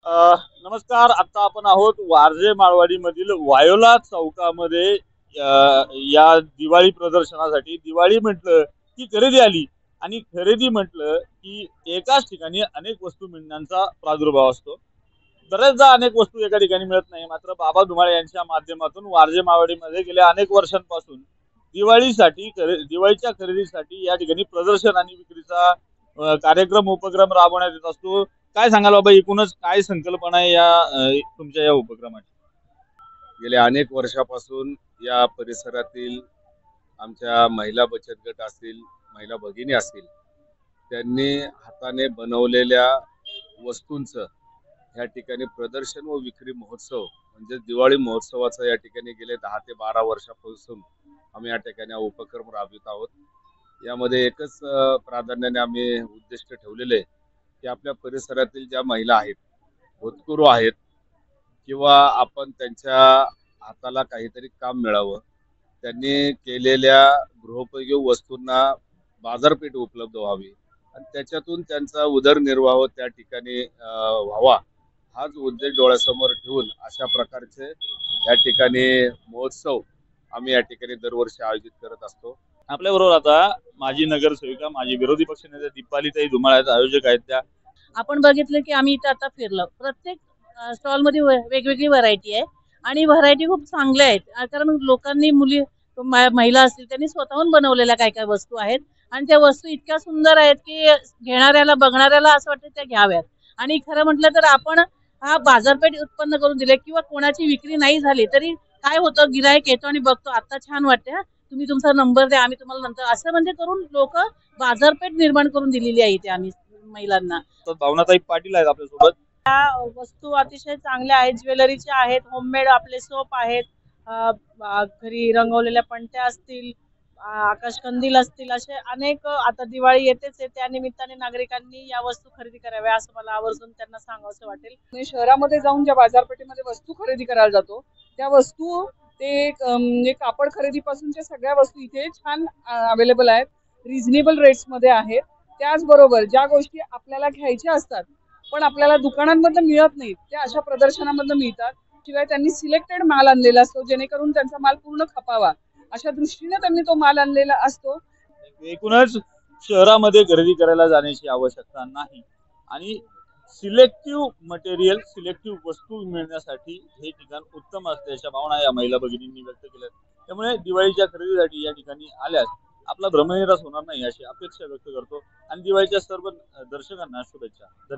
नमस्कार. आता आपण आहोत वारजे माळवाडी मधील वायोला चौकामध्ये. या दिवाळी प्रदर्शनासाठी दिवाळी म्हटलं की खरेदी आली आणि खरेदी म्हटलं की एकाच ठिकाणी अनेक वस्तू मिळण्याचा प्रादुर्भाव असतो. बऱ्याचदा अनेक वस्तू एका ठिकाणी मिळत नाही. मात्र बाबा धुमाळे यांच्या माध्यमातून वारजे माळवाडीमध्ये गेल्या अनेक वर्षांपासून दिवाळीच्या खरेदीसाठी या ठिकाणी प्रदर्शन आणि विक्रीचा कार्यक्रम उपक्रम राबवण्यात येत असतो. काय सांगाल बाबा, एकूणच काय संकल्पना आहे या तुमच्या या उपक्रमाची? गेल्या अनेक वर्षापासून या परिसरातील आमच्या महिला बचत गट असतील, महिला भगिनी असतील, त्यांनी हाताने बनवलेल्या वस्तूंचं या ठिकाणी प्रदर्शन व विक्री महोत्सव म्हणजे दिवाळी महोत्सवाचा या ठिकाणी गेले 10 ते 12 वर्षापासून आम्ही या ठिकाणी हा उपक्रम राबवित आहोत. यामध्ये एकच प्राधान्याने आम्ही उद्दिष्ट ठेवलेले की आपल्या परिसरातील ज्या महिला आहेत, होतकरू आहेत, किंवा आपण त्यांच्या हाताला काहीतरी काम मिळावं, त्यांनी केलेल्या गृहोपयोगी वस्तूंना बाजारपेठ उपलब्ध व्हावी आणि त्याच्यातून त्यांचा उदरनिर्वाह त्या ठिकाणी व्हावा, हाच उद्देश डोळ्यासमोर ठेवून अशा प्रकारचे या ठिकाणी महोत्सव आम्ही या ठिकाणी दरवर्षी आयोजित करत असतो. आपल्या बरोबर आता माजी नगरसेविका, माजी विरोधी पक्षनेते दीपालीताई धुमाळे आयोजक आहेत. त्या आपण बघितलं की आम्ही इथं आता फिरलो, प्रत्येक स्टॉल मध्ये वेगवेगळी व्हरायटी आहे आणि व्हरायटी खूप चांगल्या आहेत. कारण लोकांनी महिला असतील त्यांनी स्वतःहून बनवलेल्या काय काय वस्तू आहेत आणि त्या वस्तू इतक्या सुंदर आहेत की घेणाऱ्याला बघणाऱ्याला असं वाटतं त्या घ्याव्यात. आणि खरं म्हटलं तर आपण हा बाजारपेठ उत्पन्न करून दिले किंवा कोणाची विक्री नाही झाली तरी काय होतं, गिरायक येतो आणि बघतो आता छान वाटते, तुम्ही तुमचा नंबर द्या, आम्ही तुम्हाला नंतर, असं म्हणजे करून लोक बाजारपेठ निर्माण करून दिलेली आहे इथे आम्ही महिलांना. भावनाताई पाटील आहेत आपल्यासोबत. वस्तू अतिशय चांगल्या आहेत, ज्वेलरीच्या आहेत, होममेड आपले सोप आहेत, घरी रंगवलेल्या पणत्या असतील, आकाशकंदील असतील, असे अनेक. आता दिवाळी येतेच आहे, त्या निमित्ताने नागरिकांनी या वस्तू खरेदी कराव्या असं मला आवर्जून त्यांना सांगावंसं वाटेल. मी शहरामध्ये जाऊन ज्या बाजारपेठेमध्ये वस्तू खरेदी करायला जातो त्या वस्तू ते कापड खरेदीपासूनच्या सगळ्या वस्तू इथे छान अवेलेबल आहेत, रिझनेबल रेट्समध्ये आहेत. त्याचबरोबर ज्या गोष्टी आपल्याला घ्यायच्या असतात पण आपल्याला दुकानांमधून मिळत नाहीत त्या अशा प्रदर्शनामधून मिळतात. शिवाय त्यांनी सिलेक्टेड माल आणलेला असतो जेणेकरून त्यांचा माल पूर्ण खपावा अशा दृष्टीने त्यांनी तो माल आणलेला असतो. एकूणच शहरामध्ये खरेदी करायला जाण्याची आवश्यकता नाही आणि सिलेक्टिव्ह मटेरियल, सिलेक्टिव्ह वस्तू मिळण्यासाठी हे ठिकाण उत्तम असते अशा भावना या महिला भगिनींनी व्यक्त केल्या. त्यामुळे दिवाळीच्या खरेदीसाठी या ठिकाणी आल्यास आपला भ्रमनिरास होणार नाही अशी अपेक्षा व्यक्त करतो आणि दिवाळीच्या सर्व दर्शकांना शुभेच्छा. धन्यवाद.